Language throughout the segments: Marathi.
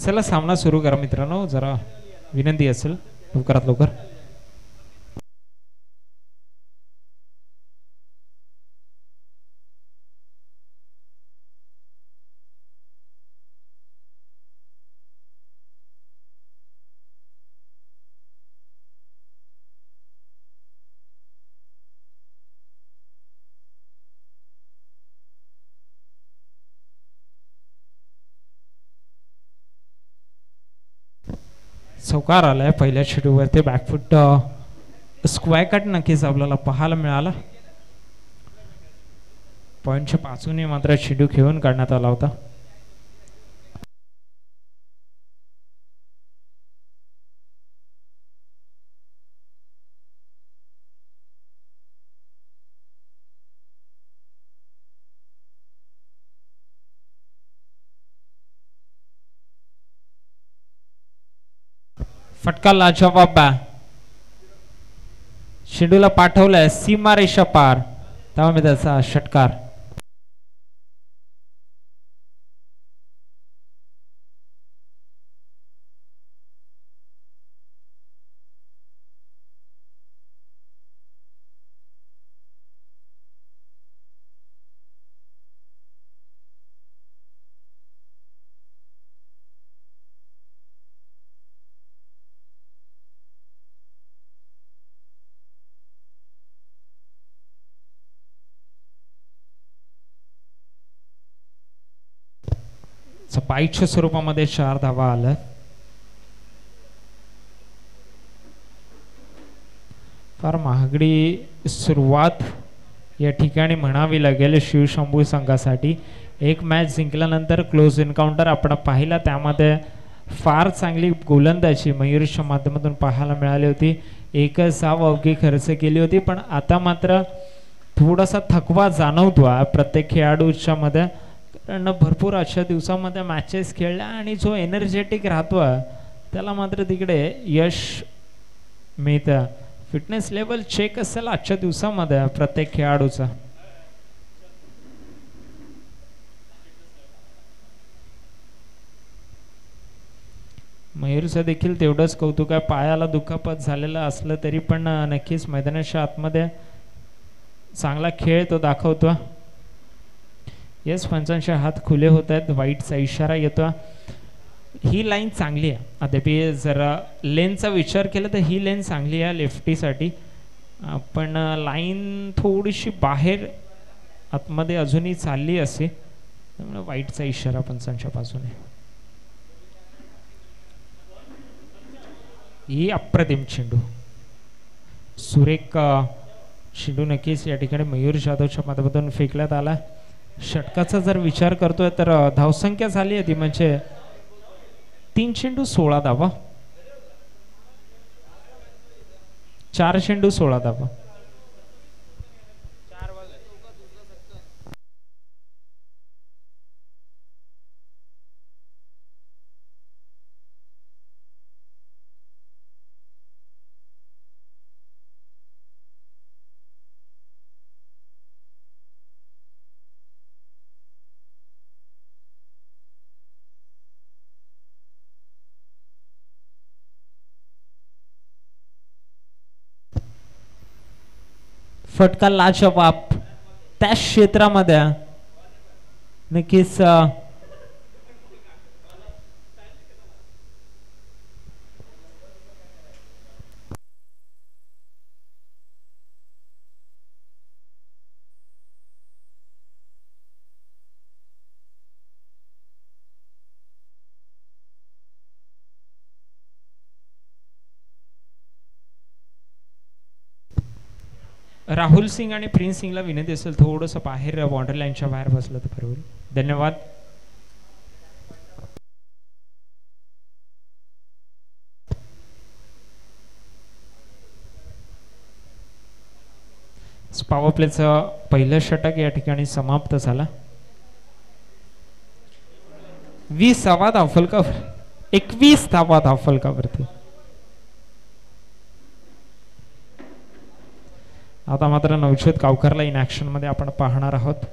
चला सामना सुरू करा मित्रांनो, जरा विनंती असेल लवकरात लवकर. चौकार आलाय पहिल्या चेंडूवरती, बॅकफुट स्क्वायर कट नक्कीच आपल्याला पाहायला मिळाला. पॉइंटच्या बाजूने मात्र चेंडू खेळून काढण्यात आला होता. फटका लाजवाब, चेंडूला पाठवलाय सीमारेषा पार, त्यामुळे त्याचा षटकार. पाईच्या स्वरूपामध्ये 4 धावा आल्या. फार महागडी सुरुवात या ठिकाणी म्हणावी लागेल शिवशंभू संघासाठी. एक मॅच जिंकल्यानंतर क्लोज एन्काउंटर आपण पाहिला, त्यामध्ये फार चांगली गोलंदाजी मयूरच्या माध्यमातून पाहायला मिळाली होती. एकच धाव अवघी खर्च केली होती, पण आता मात्र थोडासा थकवा जाणवतो प्रत्येक खेळाडूच्या मध्ये, कारण भरपूर अशा दिवसामध्ये मॅचेस खेळल्या आणि जो एनर्जेटिक राहतो त्याला मात्र तिकडे यश मिळतं. फिटनेस लेवल चेक असेल आजच्या दिवसामध्ये प्रत्येक खेळाडूचा. मयूरचं देखील तेवढंच कौतुक आहे. पायाला दुखापत झालेलं असलं तरी पण नक्कीच मैदानाच्या आतमध्ये चांगला खेळ तो दाखवतो. येस, पंचांचे हात खुले होत आहेत, वाईटचा इशारा येतो. ही लाईन चांगली आहे. अद्याप जरा लेनचा विचार केला तर ही लेन चांगली आहे लेफ्टीसाठी, पण लाईन थोडीशी बाहेर आतमध्ये अजूनही चालली असे, त्यामुळे वाईटचा इशारा पंचांच्या बाजूने. ही अप्रतिम चेंडू, सुरेख चेंडू नक्कीच या ठिकाणी मयूर जाधवच्या माध्यमातून फेकण्यात आला. षटकाचा जर विचार करतोय तर धावसंख्या झाली आहे ती म्हणजे 3 चेंडू 16 धावा, 4 चेंडू 16 धावा. फटका लाजवाब, त्या क्षेत्रामध्ये नक्कीच राहुल सिंग आणि प्रिन्स सिंगला विनंती असेल थोडंसं बाहेर बॉर्डर लाईनच्या बाहेर बसलं तर बरोबर. धन्यवाद. पॉवर प्लेचं पहिलं षटक या ठिकाणी समाप्त झाला. 20 धावा धावफलकावर, 21 धावा धावफलकावरती. आता मात्र नवज्योत गावकरला इन ऍक्शन मध्ये आपण पाहणार आहोत.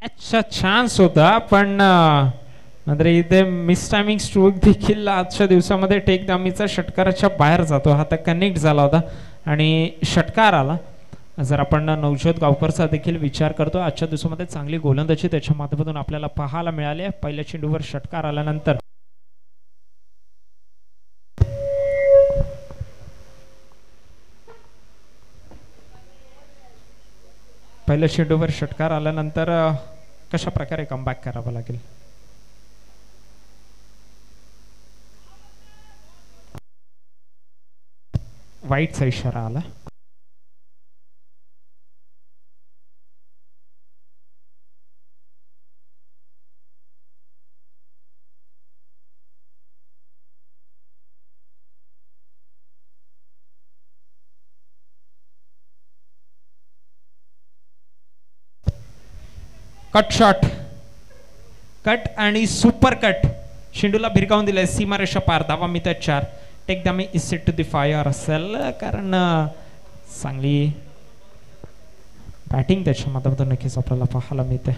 अच्छा चान्स होता पण नंतर इथे मिस टायमिंग स्ट्रोक देखील आजच्या दिवसामध्ये टेक दामीचा षटकाराच्या बाहेर जातो. हा तर कनेक्ट झाला होता आणि षटकार आला. जर आपण नवजोत गावकरचा देखील विचार करतो आजच्या दिवसामध्ये चांगली गोलंदाजी त्याच्या माध्यमातून आपल्याला पाहायला मिळाली. पहिल्या चेंडूवर षटकार आल्यानंतर पहिल्या चेंडूवर षटकार आल्यानंतर कशा प्रकारे कमबॅक करावं लागेल. वाईटचा इशारा आला. कट शॉट कट आणि सुपर कट शेंडूला भिरकावून दिलाय सीमारेषा पार. धावा मिळत 4. Tek Dhami is set to the fire असेल कारण चांगली बॅटिंग त्याच्या माध्यमातून नक्कीच आपल्याला पाहायला मिळते.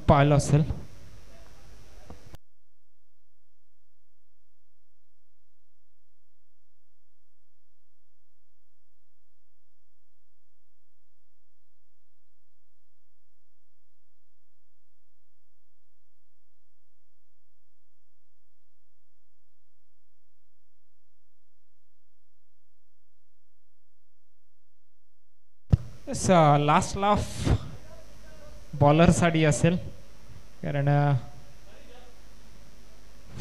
पाहिलं असेल लास्ट लाफ बॉलरसाठी असेल कारण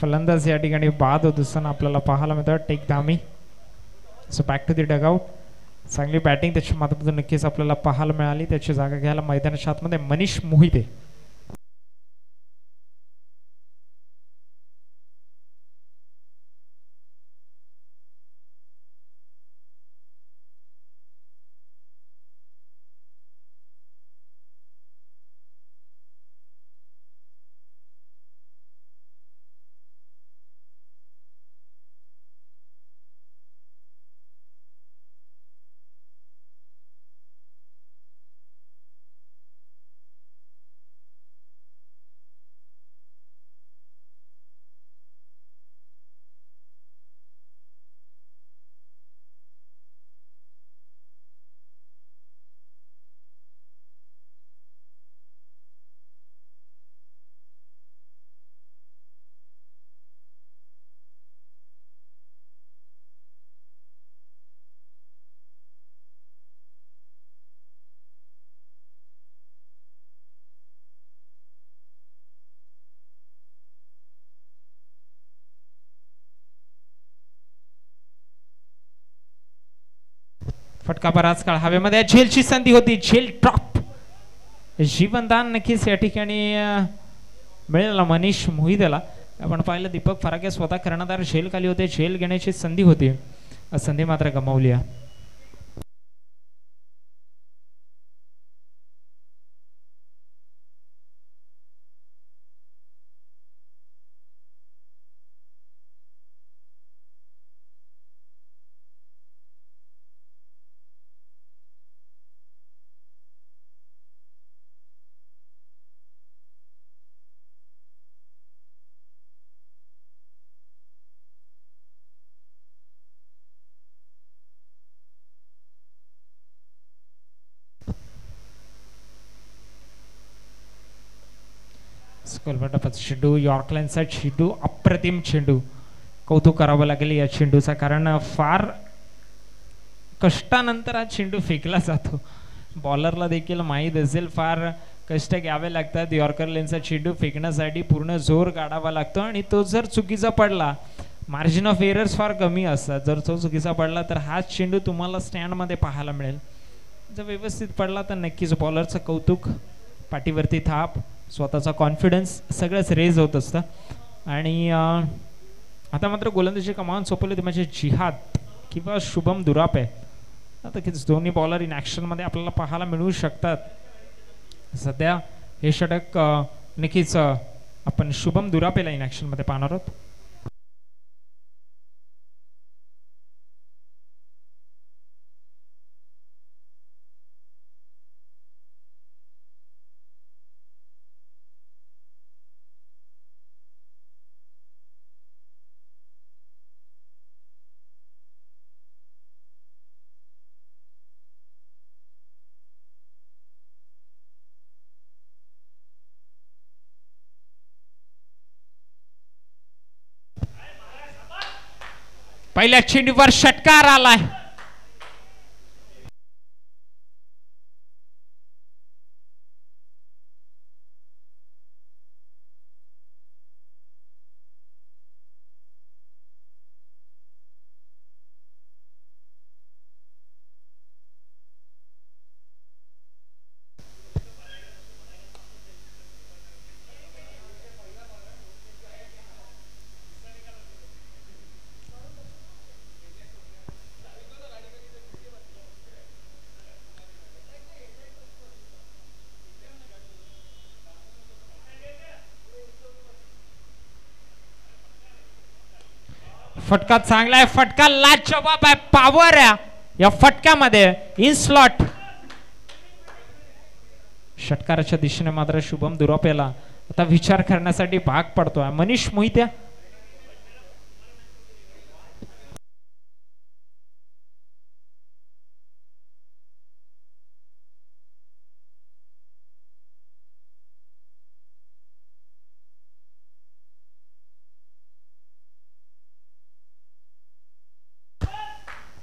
फलंदाज या ठिकाणी बाद होत असताना आपल्याला पाहायला मिळतं. Tek Dhami so back to the dugout. चांगली बॅटिंग त्याच्या माध्यमातून नक्कीच आपल्याला पाहायला मिळाली. त्याची जागा घ्यायला मैदानाच्या आतमध्ये मनीष मोहिते. फटका बराच काळ हवेमध्ये. झेलची संधी होती. झेल ड्रॉप. जीवनदान नक्कीच या ठिकाणी मिळाला मनीष मोहितेला. आपण पाहिलं दीपक फराके स्वतः कर्णधार झेल खाली होते. झेल घेण्याची संधी होती. संधी मात्र गमावली. कोलपाटाचा चेंडू, यॉर्कलाईनचा चेंडू, अप्रतिम चेंडू. कौतुक करावं लागेल या चेंडूचा, कारण फार कष्टानंतर हा चेंडू फेकला जातो. बॉलरला देखील माहीत असेल फार कष्ट घ्यावे लागतात यॉर्कर लेनचा चेंडू फेकण्यासाठी, पूर्ण जोर काढावा लागतो आणि तो जर चुकीचा पडला, मार्जिन ऑफ एरर्स फार कमी असतात, जर तो चुकीचा पडला तर हाच चेंडू तुम्हाला स्टँडमध्ये पाहायला मिळेल. जर व्यवस्थित पडला तर नक्कीच बॉलरचं कौतुक, पाठीवरती थाप, स्वतःचा कॉन्फिडन्स सगळंच रेज होत असतं. आणि आता मात्र गोलंदाजी कमान सोपवली ती म्हणजे जिहाद किंवा शुभम दुरापे. आता किती दोन्ही बॉलर इन ॲक्शनमध्ये आपल्याला पाहायला मिळू शकतात. सध्या हे षटक नक्कीच आपण शुभम दुरापेला इन ॲक्शनमध्ये पाहणार आहोत. पहिल्या चेंडूवर षटकार आलाय. फटका चांगला आहे, फटका लाजवाब आहे, पॉवर आहे या फटक्यामध्ये. इन स्लॉट षटकाराच्या दिशेने मात्र शुभम दुरापेला आता विचार करण्यासाठी भाग पडतोय. मनीष मोहिते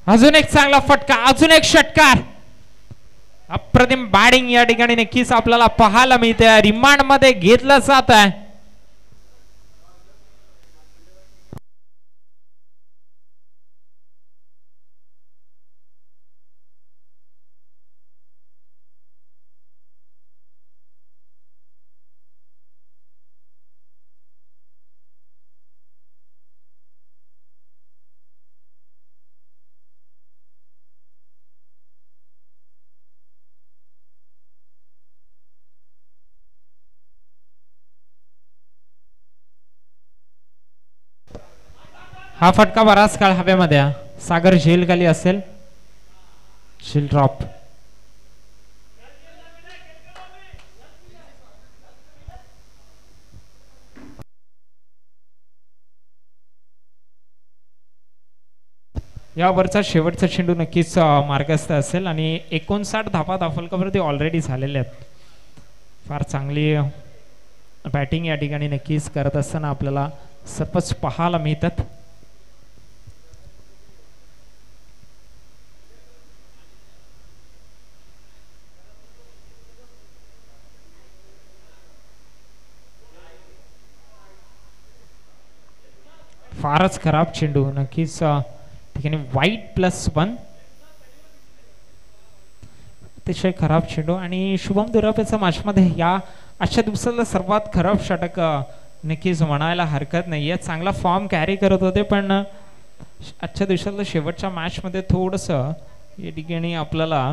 अजून एक चांगला फटका, अजून एक षटकार. अप्रतिम बॅटिंग या ठिकाणी नक्कीच आपल्याला पाहायला मिळते. रिमांड मध्ये घेतलं जात आहे. हा फटका बराच काळ हवेमध्ये, सागर झेल खाली असेल, झेल ड्रॉप. यावरचा शेवटचा चेंडू नक्कीच मार्गस्थ असेल आणि 59 धावा धाफलकावरती ऑलरेडी झालेले आहेत. फार चांगली बॅटिंग या ठिकाणी नक्कीच करत असताना आपल्याला सर्वच पाहायला मिळतात. फारच खराब चेंडू, नक्कीच ठिकाणी वाईट +1, अतिशय खराब चेंडू. आणि शुभम दुरापेचा मॅचमध्ये या आजच्या दिवसाला सर्वात खराब षटक नक्कीच म्हणायला हरकत नाहीये. चांगला फॉर्म कॅरी करत होते, पण आजच्या दिवसाला शेवटच्या मॅचमध्ये थोडंसं या ठिकाणी आपल्याला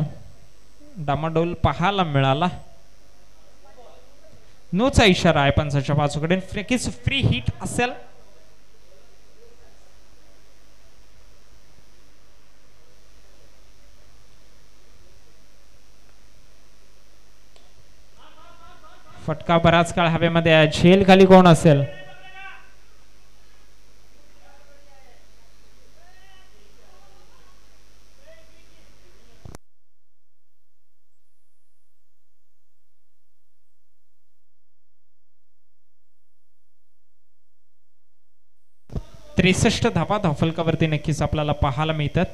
डामाडोल पाहायला मिळाला. नोचा इशारा आहे पंचाच्या बाजूकडे, नक्कीच फ्री हिट असेल. फटका बराच काळ हवेमध्ये आहे. झेल खाली कोण असेल? 63 धावा धावफलकावरती नक्कीच आपल्याला पाहायला मिळतात.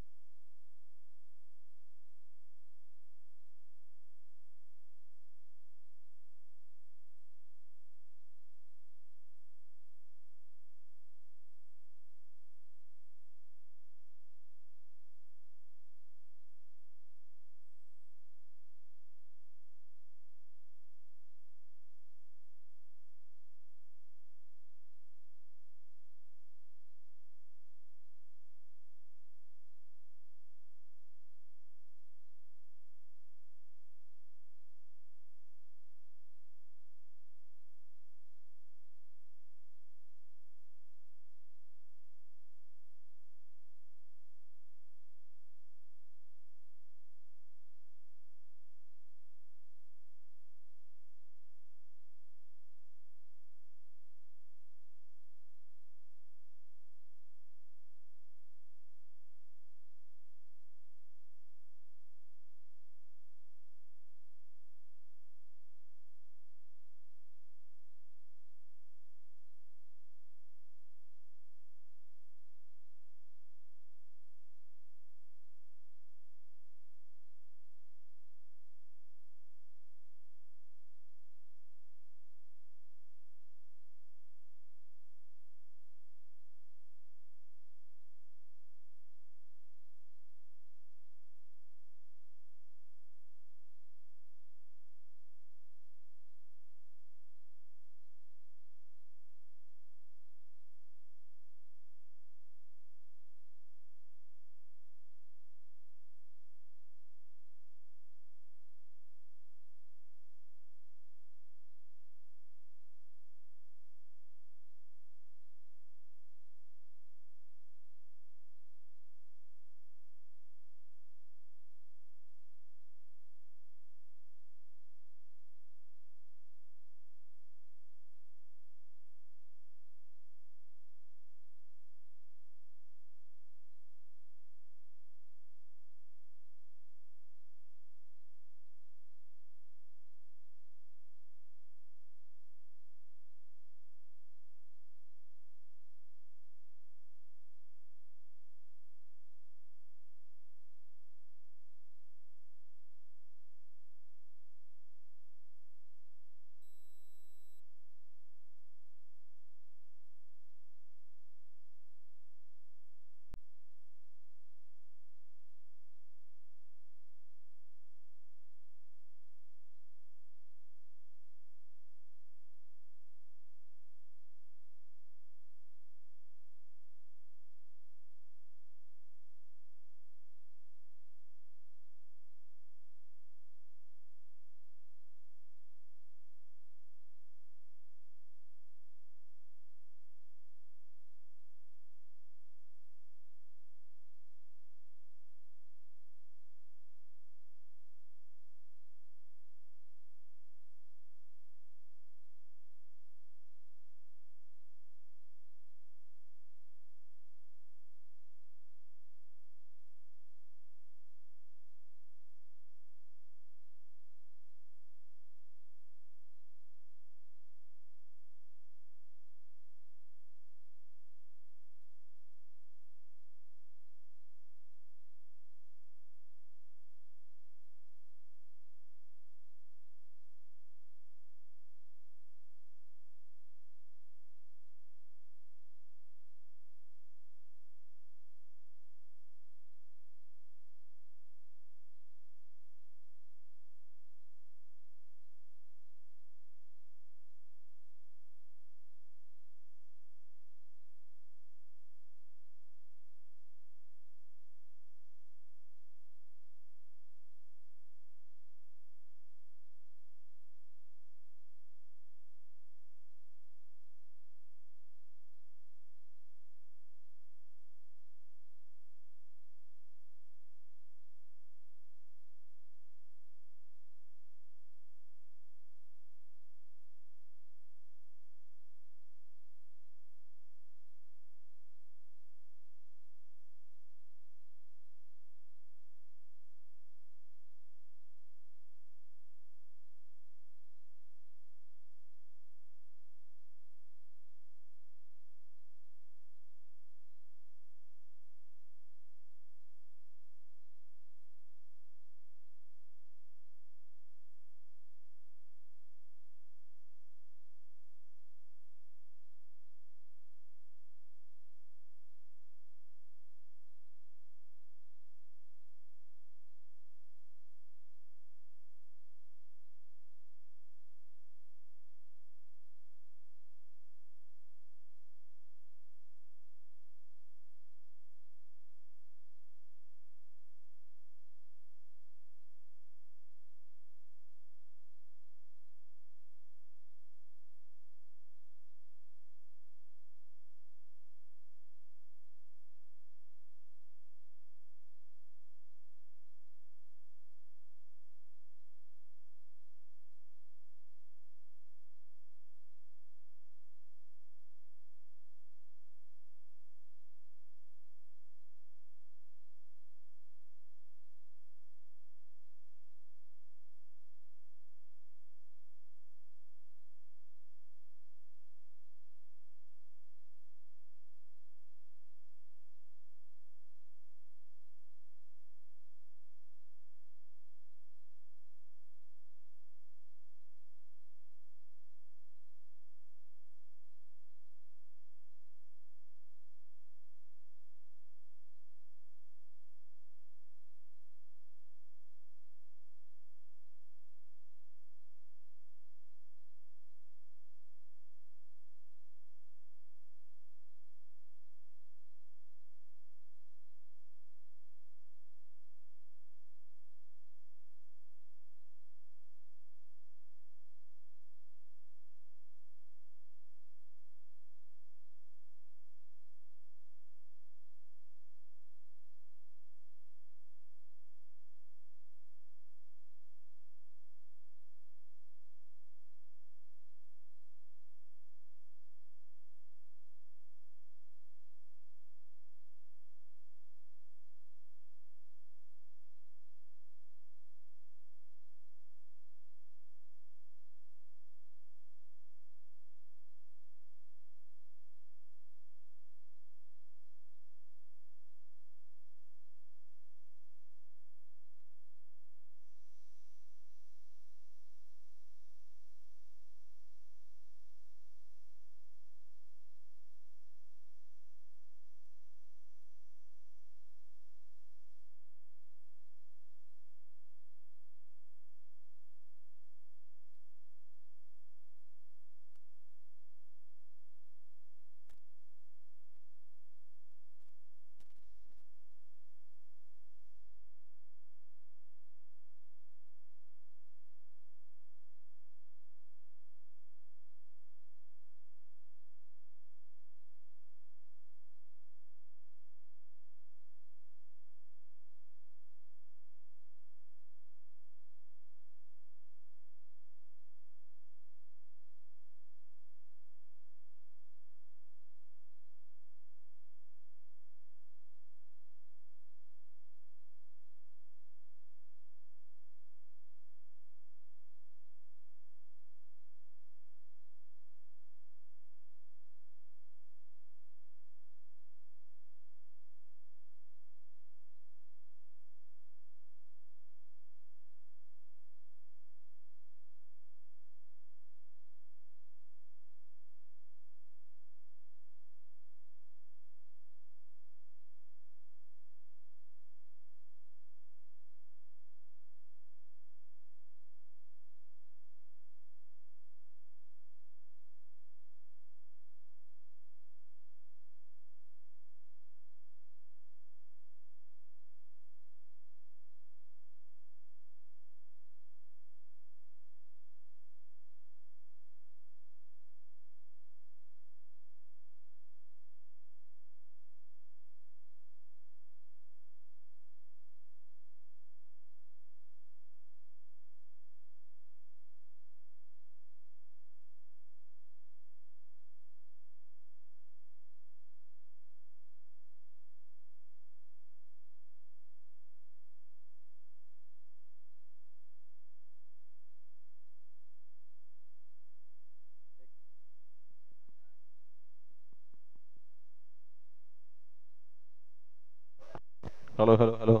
Hello hello hello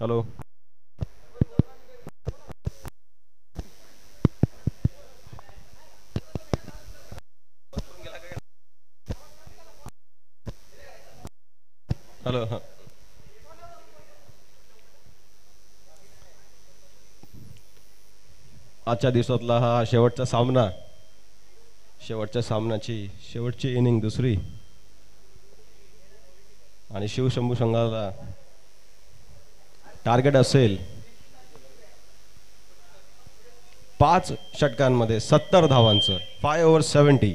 hello hello हां आजच्या दिवसातला हा शेवटचा सामना शेवटच्या सामन्याची शेवटची इनिंग दुसरी आणि शिवशंभू संघाला टार्गेट असेल 5 षटकांमध्ये 70 धावांचं 5 over 70.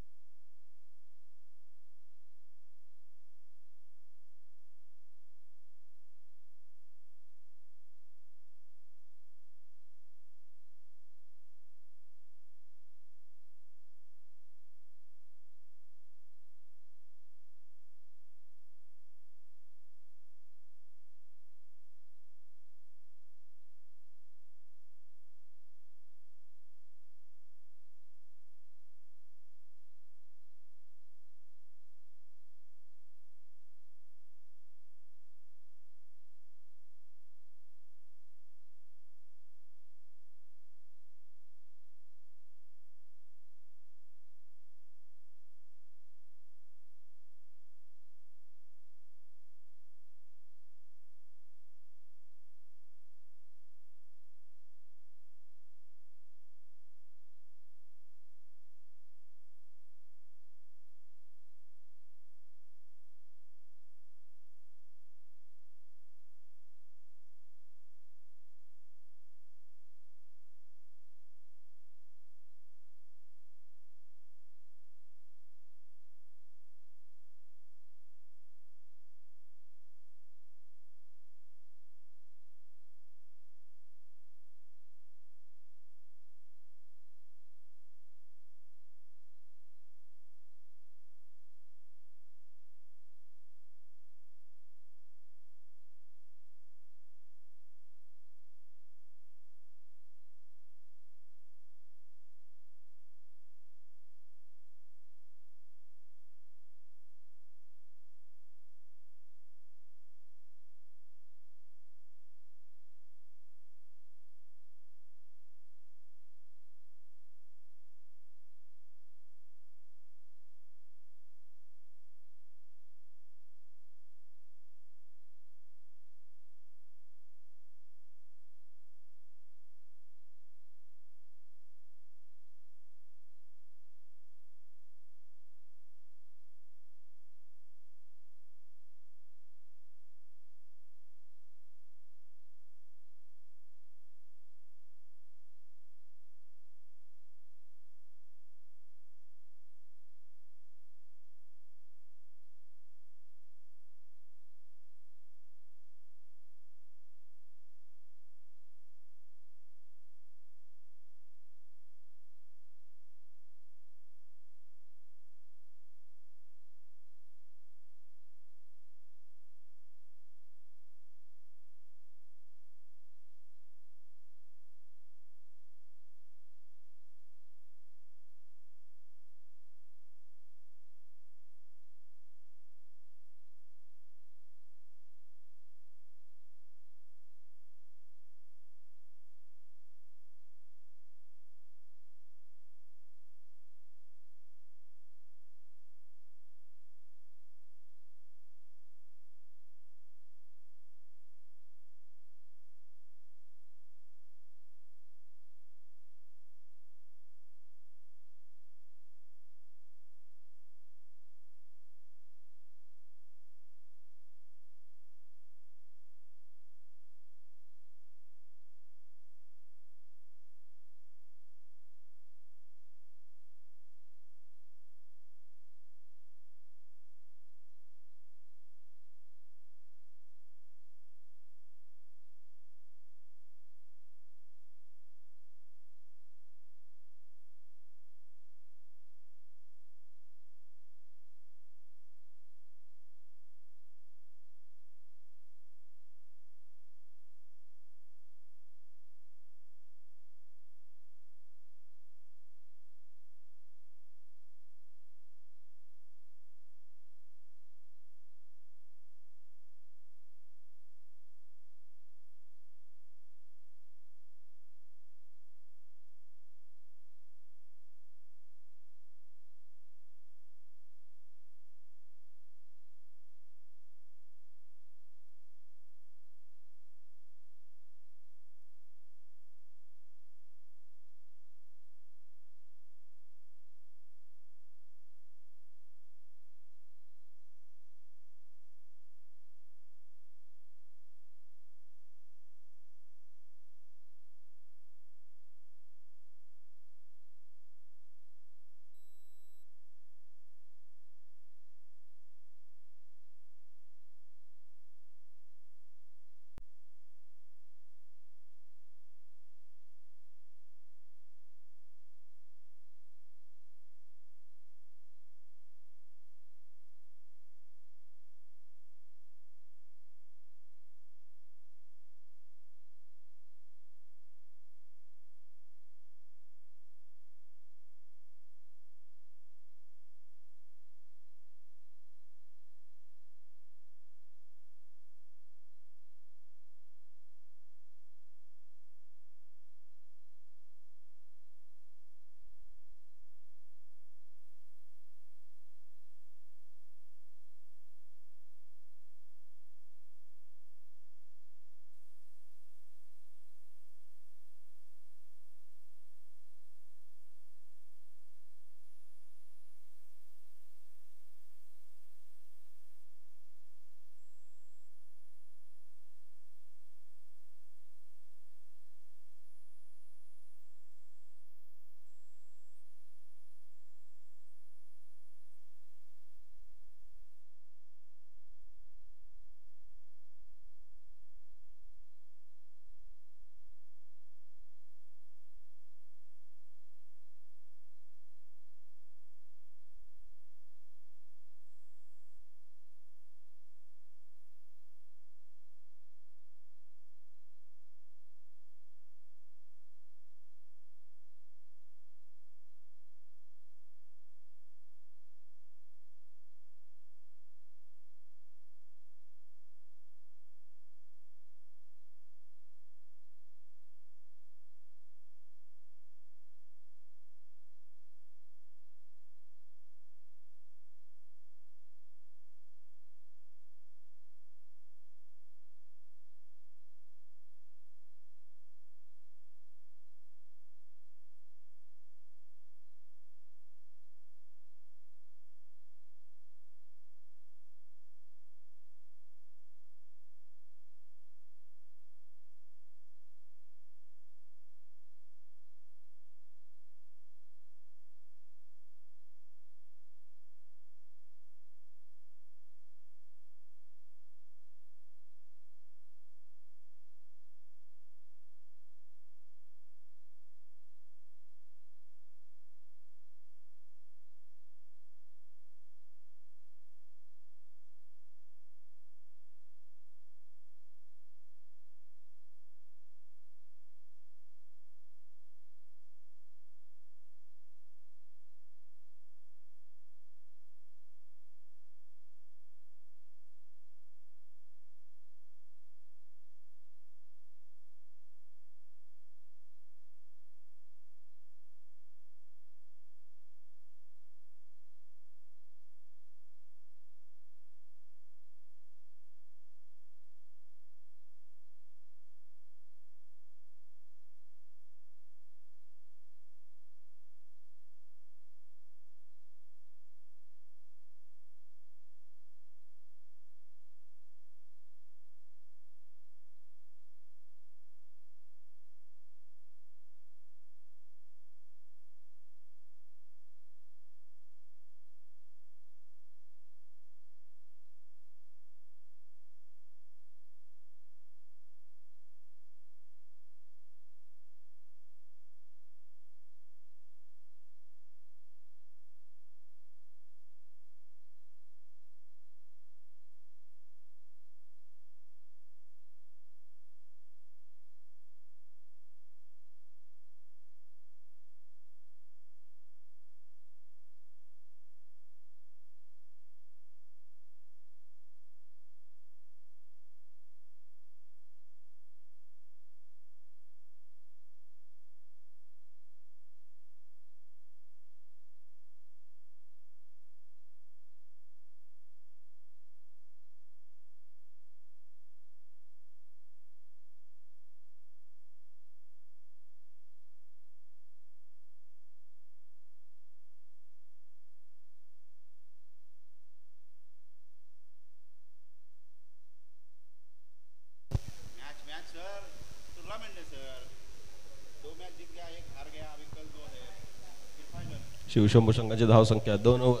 शिवशंभू संघाची धावसंख्या 2 ओव्हर.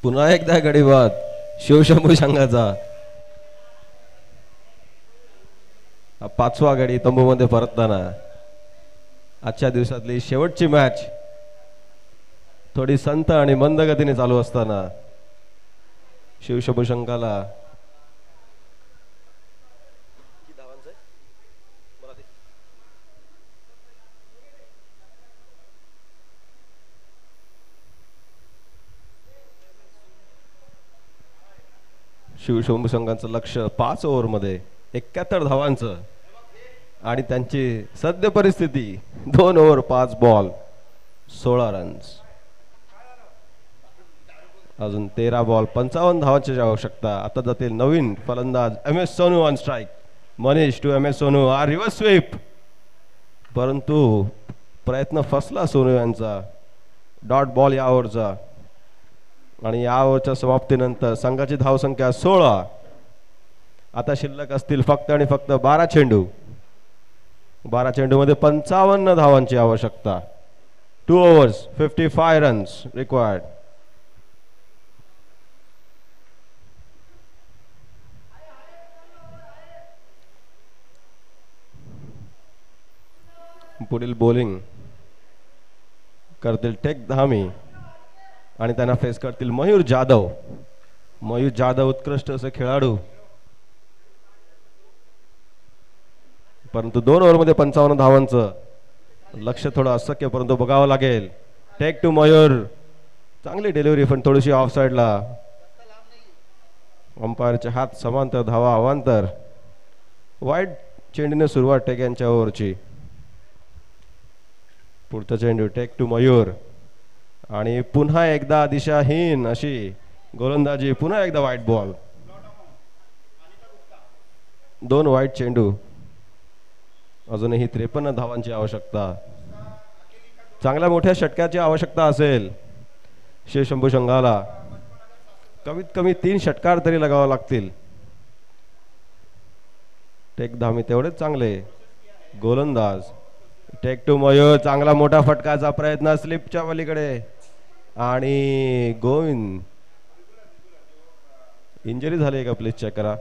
पुन्हा एकदा गडीबाद शिवशंभू संघाचा. पाचवा गडी तंबूमध्ये परतताना. आजच्या दिवसातली शेवटची मॅच थोडी संत आणि मंद गतीने चालू असताना शिवशंभू संघाला शिवशंभू संघाचं लक्ष 5 ओव्हरमध्ये 71 धावांचं आणि त्यांची सद्य परिस्थिती 2 ओव्हर 5 बॉल 16 रन्स. अजून 13 बॉल 55 धावांची आवश्यकता. आता जातील नवीन फलंदाज MS Sonu on strike. Manish to MS Sonu. हा रिव्हर्स स्वीप, परंतु प्रयत्न फसला सोनू यांचा. डॉट बॉल या ओव्हरचा. आणि या ओव्हरच्या समाप्तीनंतर संघाची धावसंख्या 16. आता शिल्लक असतील फक्त आणि फक्त 12 चेंडू. 12 चेंडूमध्ये 55 धावांची आवश्यकता. 2 ओव्हर्स 55 रन्स रिक्वायर्ड. पुढील बॉलिंग करतील टेक धामी आणि त्यांना फेस करतील मयूर जाधव. मयूर जाधव उत्कृष्ट असे खेळाडू, परंतु 2 ओव्हरमध्ये 55 धावांचं लक्ष थोडं अशक्य, परंतु बघावं लागेल. टेक टू मयूर. चांगली डिलिव्हरी पण थोडीशी ऑफ साइडला. अंपायरचे हात समांतर, धावा अवांतर. वाईट चेंडूने सुरुवात टेक यांच्या ओव्हरची. पुढचा चेंडू टेक टू मयूर आणि पुन्हा एकदा दिशाहीन अशी गोलंदाजी. पुन्हा एकदा वाईट बॉल. 2 वाईट चेंडू. अजूनही 53 धावांची आवश्यकता. चांगल्या मोठ्या षटकाची आवश्यकता असेल शिवशंभू संघाला. कमीत कमी 3 षटकार तरी लगावे लागतील. टेक धामी तेवढेच चांगले गोलंदाज. Take to Mayur. चांगला मोठा फटकाचा प्रयत्न स्लिपच्या पलीकडे आणि गोविंद. इंजरी झाली का प्लीज चेक करा.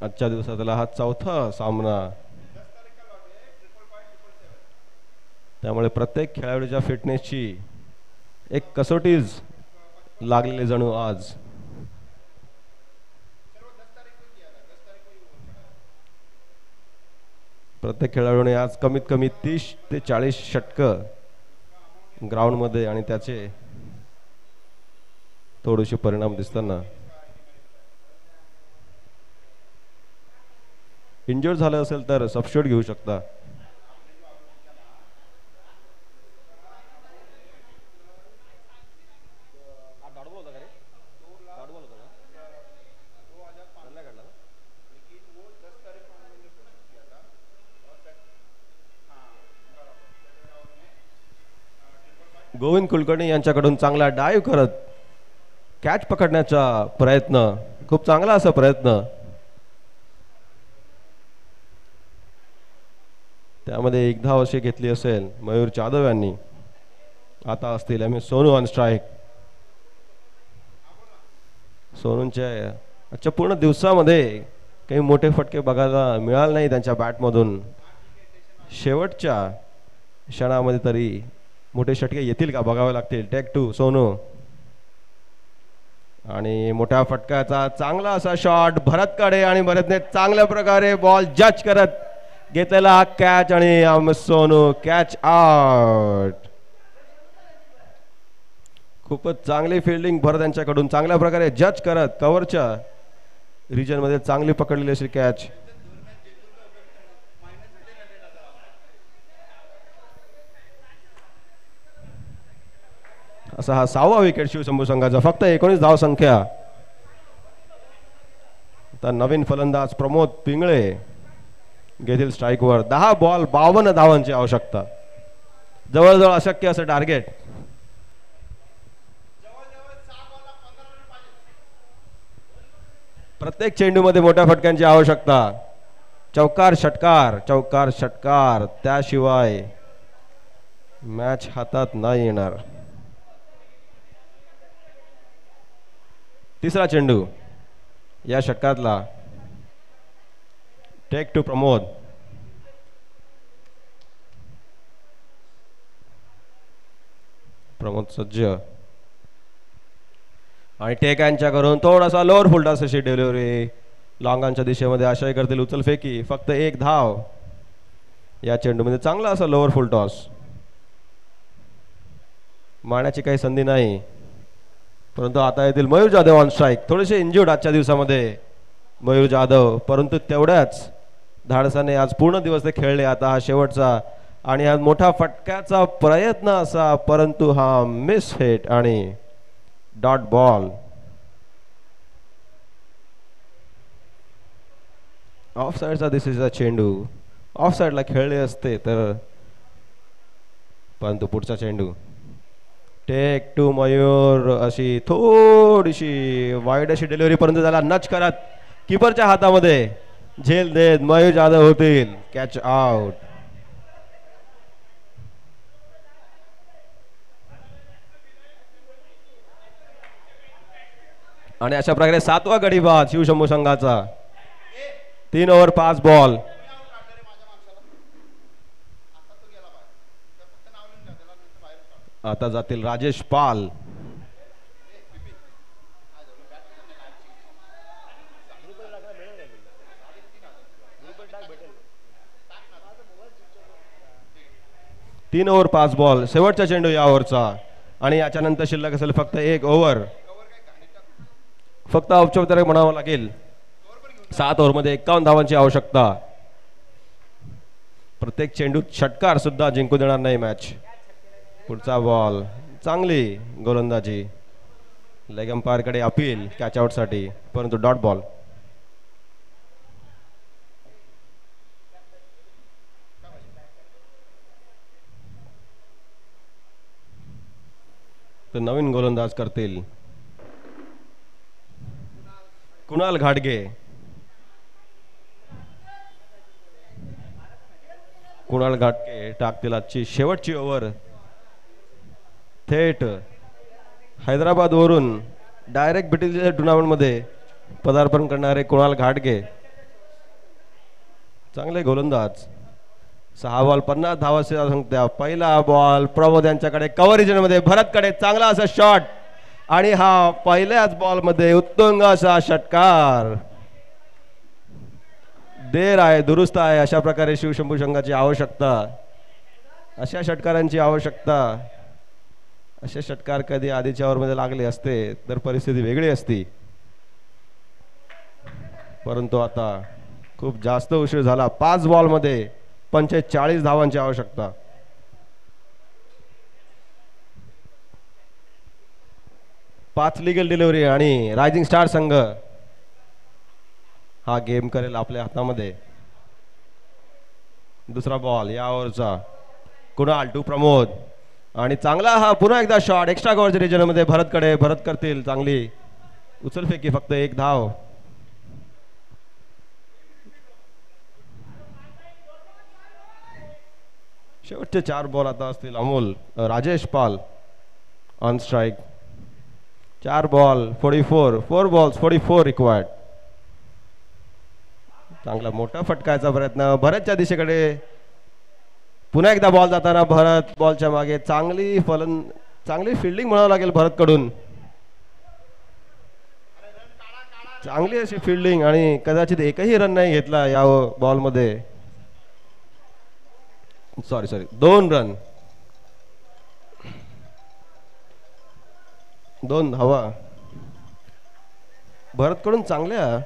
आजच्या दिवसातला हा 4था सामना. त्यामुळे प्रत्येक खेळाडूच्या फिटनेसची एक कसोटीच लागलेली जणू आज. प्रत्येक खेळाडूने आज कमीत कमी 30 ते 40 षटकं ग्राउंड मध्ये आणि त्याचे थोडेसे परिणाम दिसताना. इंजर्ड झालं असेल तर सबस्टिट्यूट घेऊ शकता. गोविंद कुलकर्णी यांच्याकडून चांगला डाईव्ह करत कॅच पकडण्याचा प्रयत्न. खूप चांगला असा प्रयत्न. त्यामध्ये एक धाव अशी घेतली असेल मयूर जाधव यांनी. आता असतील M S Sonu on strike. सोनूंच्या आजच्या पूर्ण दिवसामध्ये काही मोठे फटके बघायला मिळाले नाही त्यांच्या बॅटमधून. शेवटच्या क्षणामध्ये तरी मोठे षटके येतील का बघावे लागतील. टेक 2 सोनू आणि मोठ्या फटक्याचा चांगला असा शॉट भरतकडे आणि भरतने चांगल्या प्रकारे बॉल जज करत घेतलेला कॅच आणि सोनू कॅच आउट. खूपच चांगली फिल्डिंग भरत यांच्याकडून चांगल्या प्रकारे जज करत कव्हरच्या रिजन मध्ये चांगली पकडलेली अशी कॅच. असा हा 6वा विकेट शिवशंभू संघाचा. फक्त 19 धाव संख्या. आता नवीन फलंदाज प्रमोद पिंगळे घेतील स्ट्राईकवर. 10 बॉल 52 धावांची आवश्यकता. जवळजवळ अशक्य असं टार्गेट. प्रत्येक चेंडूमध्ये मोठ्या फटक्यांची आवश्यकता. चौकार षटकार चौकार षटकार त्याशिवाय मॅच हातात नाही येणार. तिसरा चेंडू या षटकातला. टेक 2 प्रमोद. प्रमोद सज्ज आणि टेक यांच्याकडून थोडासा लोअर फुल टॉस अशी डिलिव्हरी. लॉंगांच्या दिशेमध्ये आशाही करतील उचल फेकी. फक्त 1 धाव या चेंडूमध्ये. चांगला असा लोअर फुल टॉस. मारण्याची काही संधी नाही. परंतु आता येतील मयूर जाधव ऑन स्ट्राईक. थोडेसे इंज्युर्ड आजच्या दिवसामध्ये मयूर जाधव, परंतु तेवढ्याच धाडसाने आज पूर्ण दिवस ते खेळले. आता हा शेवटचा आणि हा मोठा फटक्याचा प्रयत्न असा, परंतु हा मिस हिट आणि डॉट बॉल. ऑफ साइडचा दिसेचा चेंडू. ऑफ साइडला खेळले असते तर, परंतु पुढचा चेंडू. टेक 2 मयूर. अशी थोडीशी वाईड अशी डिलिव्हरी, परंतु त्याला नच करत कीपरच्या हातामध्ये झेल देत मयूर जाधव होतील कॅच आउट. आणि अशा प्रकारे 7वा गडी बाद शिवशंभू संघाचा. 3 ओव्हर 5 बॉल. आता जातील राजेश पाल. तीन ओव्हर 5 बॉल. शेवटचा चेंडू या ओव्हरचा आणि याच्यानंतर शिल्लक असेल फक्त 1 ओव्हर. फक्त औपचारिक म्हणावं लागेल. 7 ओव्हरमध्ये 51 धावांची आवश्यकता. प्रत्येक चेंडूत षटकार सुद्धा जिंकू देणार नाही मॅच. पुढचा बॉल. चांगली गोलंदाजी. लेग अंपायर कडे अपील कॅच आउट साठी, परंतु डॉट बॉल. तर नवीन गोलंदाज करतील कुणाल घाटगे. कुणाल घाटगे टाकतील आजची शेवटची ओव्हर. थेट हैदराबाद वरून डायरेक्ट बीटीसीएल टुर्नामेंट मध्ये पदार्पण करणारे कुणाल घाटगे. चांगले गोलंदाज. 6 बॉल 50 धावांची संख्या. पहिला बॉल प्रमोद यांच्याकडे कव्हर रिजन मध्ये. भरतकडे चांगला असा शॉट आणि हा पहिल्याच बॉल मध्ये उत्तुंग असा षटकार. देर आहे दुरुस्त आहे. अशा प्रकारे शिवशंभू संघाची आवश्यकता. अशा षटकारांची आवश्यकता. असे षटकार कधी आधीच्या ओव्हर मध्ये लागले असते तर परिस्थिती वेगळी असती, परंतु आता खूप जास्त उशीर झाला. 5 बॉल मध्ये 45 धावांची आवश्यकता. पाच लिगल डिलिव्हरी आणि रायझिंग स्टार संघ हा गेम करेल आपल्या हातामध्ये. दुसरा बॉल या ओव्हरचा. कुणाल टू प्रमोद आणि चांगला हा पुन्हा एकदा शॉट एक्स्ट्रा कव्हरच्या रिजन मध्ये. भरतकडे. भरत करतील चांगली उचलफेकी. फक्त 1 धाव. शेवटचे 4 बॉल आता असतील Amol Rajesh Pal on strike. 4 ball 44, 4 balls 44 required. चांगला मोठा फटकायचा प्रयत्न भरतच्या दिशेकडे. पुन्हा एकदा बॉल जाताना भरत बॉलच्या मागे. चांगली फिल्डिंग म्हणावं लागेल भरतकडून. चांगली अशी फिल्डिंग आणि कदाचित एकही रन नाही घेतला या बॉलमध्ये. सॉरी 2 रन 2 धावा भरतकडून. चांगल्या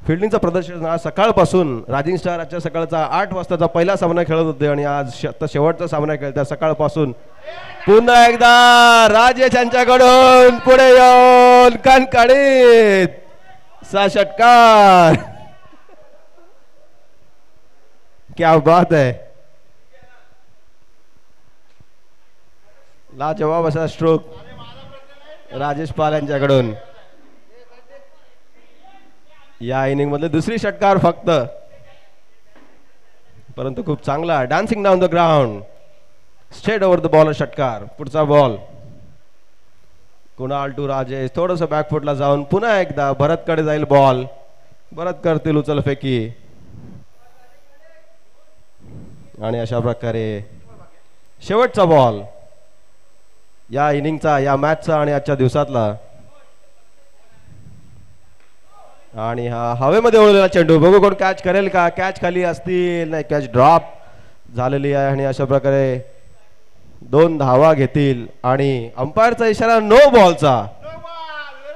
फिल्डिंगचं प्रदर्शन आज सकाळपासून. रायझिंग स्टार आजच्या सकाळचा 8 वाजताचा पहिला सामना खेळत होते आणि आज शेवटचा सामना खेळतात सकाळपासून. पुन्हा एकदा राजेश यांच्याकडून पुढे येऊन कणकणीत 6 षटकार. क्या बात है. लाजवाब असा स्ट्रोक राजेश पाल यांच्याकडून. या इनिंग मधले दुसरी षटकार फक्त, परंतु खूप चांगला dancing down the ground straight over the ball षटकार. पुढचा बॉल कुणाल टू राजेश. थोडस बॅकफुटला जाऊन पुन्हा एकदा भरतकडे जाईल बॉल. भरत करतील उचल फेकी आणि अशा प्रकारे शेवटचा बॉल या इनिंगचा, या मॅचचा आणि आजच्या दिवसातला. आणि हा हवेमध्ये उडलेला चेंडू. बघू कोण कॅच करेल का. कॅच खाली असतील, नाही कॅच ड्रॉप झालेली आहे आणि अशा प्रकारे 2 धावा घेतील. आणि अंपायरचा इशारा नो बॉलचा.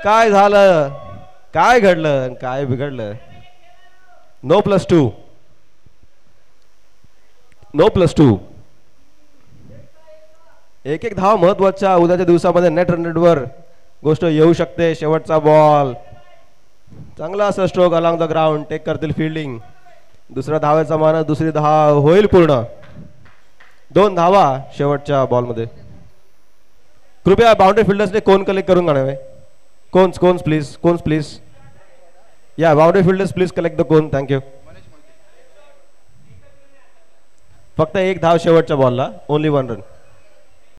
काय झालं, काय घडलं, काय बिघडलं. No +2 no +2. एक धावा महत्वाच्या उद्याच्या दिवसामध्ये नेट रन रेटवर गोष्ट येऊ शकते. शेवटचा बॉल चांगला असा stroke along the ground. Take करतील फिल्डिंग. दुसऱ्या धावेचा मानस, दुसरी धाव होईल पूर्ण. 2 धावा शेवटच्या बॉलमध्ये. कृपया बाउंड्री फिल्डर्सने कोण कलेक्ट करून आणावे. Cones please. या boundary fielders please collect the cone. Thank you. फक्त 1 धाव शेवटच्या बॉलला. Only 1 run.